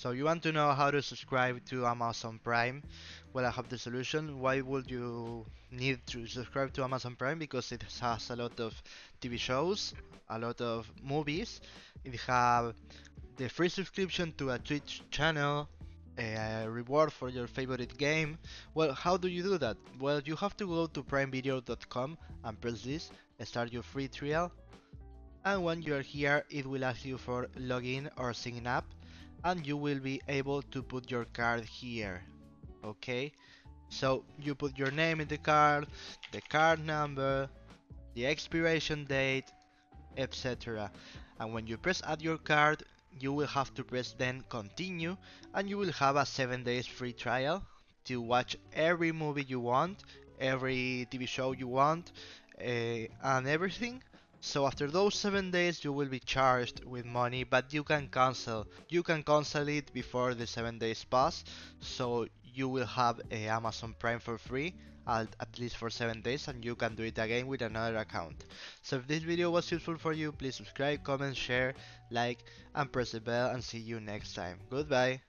So you want to know how to subscribe to Amazon Prime? Well, I have the solution. Why would you need to subscribe to Amazon Prime? Because it has a lot of TV shows, a lot of movies. It have the free subscription to a Twitch channel, a reward for your favorite game. Well, how do you do that? Well, you have to go to primevideo.com and press this, start your free trial. And when you are here, it will ask you for login or sign up, and you will be able to put your card here. Okay, so you put your name in the card number, the expiration date, etc. And when you press add your card, you will have to press then continue, and you will have a 7 days free trial to watch every movie you want, every TV show you want, and everything. So after those 7 days you will be charged with money, but you can cancel. You can cancel it before the 7 days pass, so you will have a Amazon Prime for free at least for 7 days, and you can do it again with another account. So if this video was useful for you, please subscribe, comment, share, like, and press the bell, and see you next time. Goodbye.